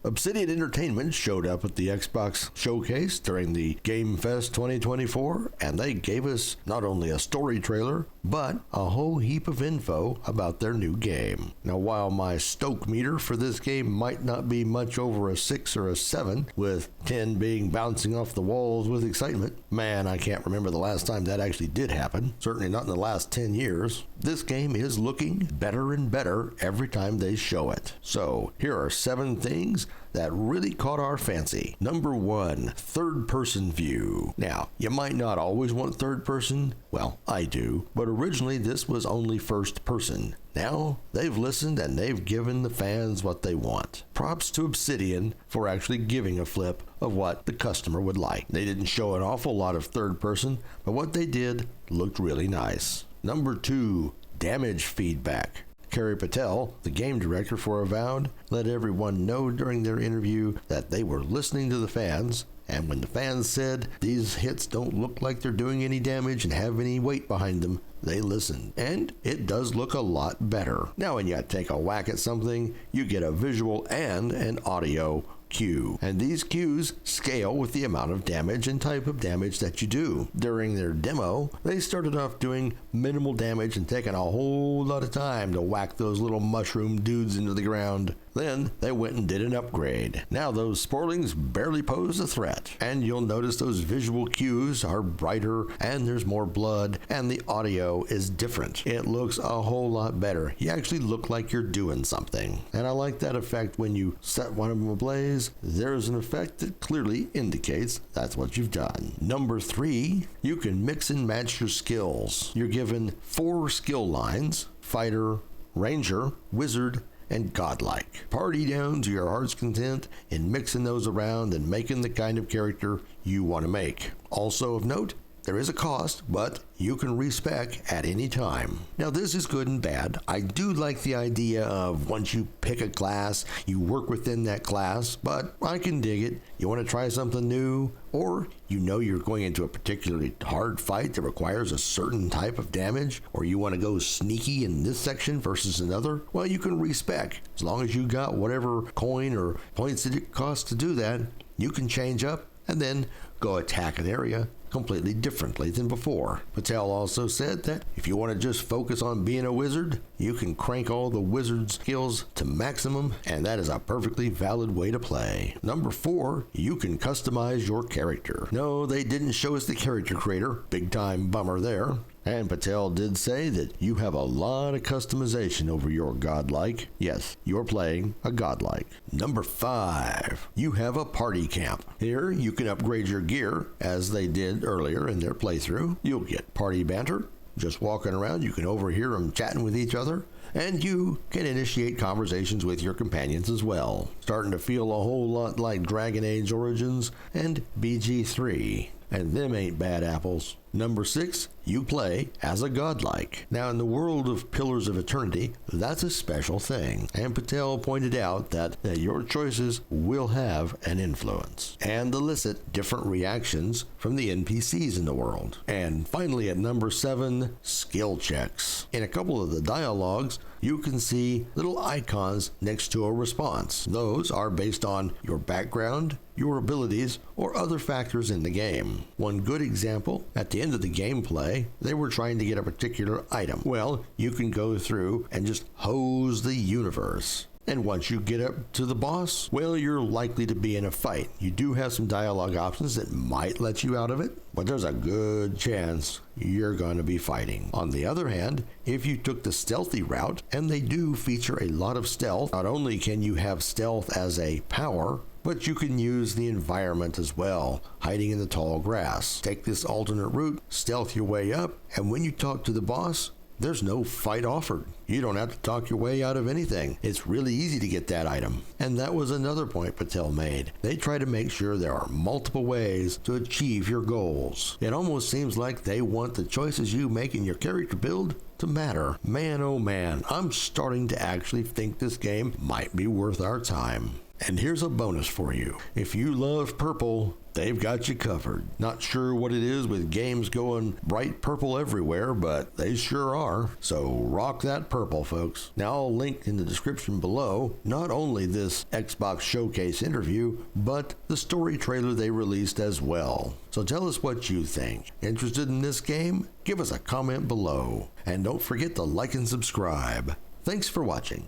Obsidian Entertainment showed up at the Xbox showcase during the Game Fest 2024, and they gave us not only a story trailer, but a whole heap of info about their new game. Now, while my stoke meter for this game might not be much over a 6 or a 7, with 10 being bouncing off the walls with excitement, man, I can't remember the last time that actually did happen, certainly not in the last 10 years. This game is looking better and better every time they show it. So, here are 7 things that really caught our fancy. Number 1, third-person view. Now, you might not always want third-person. Well, I do. But originally, this was only first-person. Now, they've listened and they've given the fans what they want. Props to Obsidian for actually giving a flip of what the customer would like. They didn't show an awful lot of third-person, but what they did looked really nice. Number 2, damage feedback. Kerry Patel, the game director for Avowed, let everyone know during their interview that they were listening to the fans, and when the fans said these hits don't look like they're doing any damage and have any weight behind them, they listened, and it does look a lot better. Now when you take a whack at something, you get a visual and an audio cue, and these cues scale with the amount of damage and type of damage that you do. During their demo, they started off doing minimal damage and taking a whole lot of time to whack those little mushroom dudes into the ground. Then they went and did an upgrade. Now those sporlings barely pose a threat, and you'll notice those visual cues are brighter and there's more blood, and the audio is different. It looks a whole lot better. You actually look like you're doing something. And I like that effect when you set one of them ablaze. There's an effect that clearly indicates that's what you've done. Number 3, you can mix and match your skills. You're given 4 skill lines: fighter, ranger, wizard, and godlike. Party down to your heart's content in mixing those around and making the kind of character you want to make. Also of note, there is a cost, but you can respec at any time. Now this is good and bad. I do like the idea of once you pick a class, you work within that class, but I can dig it. You want to try something new, or you know you're going into a particularly hard fight that requires a certain type of damage, or you want to go sneaky in this section versus another, well, you can respec. As long as you got whatever coin or points that it costs to do that, you can change up and then go attack an area completely differently than before. Patel also said that if you want to just focus on being a wizard, you can crank all the wizard skills to maximum, and that is a perfectly valid way to play. Number 4, you can customize your character. No, they didn't show us the character creator. Big time bummer there. And Patel did say that you have a lot of customization over your godlike. Yes, you're playing a godlike. Number 5, you have a party camp. Here, you can upgrade your gear, as they did earlier in their playthrough. You'll get party banter. Just walking around, you can overhear them chatting with each other, and you can initiate conversations with your companions as well. Starting to feel a whole lot like Dragon Age Origins and BG3. And them ain't bad apples. Number 6, you play as a godlike. Now in the world of Pillars of Eternity, that's a special thing. And Patel pointed out that your choices will have an influence and elicit different reactions from the NPCs in the world. And finally at number 7, skill checks. In a couple of the dialogues, you can see little icons next to a response. Those are based on your background, your abilities, or other factors in the game. One good example, at the end of the gameplay, they were trying to get a particular item. Well, you can go through and just hose the universe. And once you get up to the boss, well, you're likely to be in a fight. You do have some dialogue options that might let you out of it, but there's a good chance you're going to be fighting. On the other hand, if you took the stealthy route, and they do feature a lot of stealth, not only can you have stealth as a power, but you can use the environment as well, hiding in the tall grass. Take this alternate route, stealth your way up, and when you talk to the boss, there's no fight offered. You don't have to talk your way out of anything. It's really easy to get that item. And that was another point Patel made. They try to make sure there are multiple ways to achieve your goals. It almost seems like they want the choices you make in your character build to matter. Man, oh man, I'm starting to actually think this game might be worth our time. And here's a bonus for you. If you love purple, they've got you covered. Not sure what it is with games going bright purple everywhere, but they sure are. So rock that purple, folks. Now I'll link in the description below not only this Xbox Showcase interview, but the story trailer they released as well. So tell us what you think. Interested in this game? Give us a comment below. And don't forget to like and subscribe. Thanks for watching.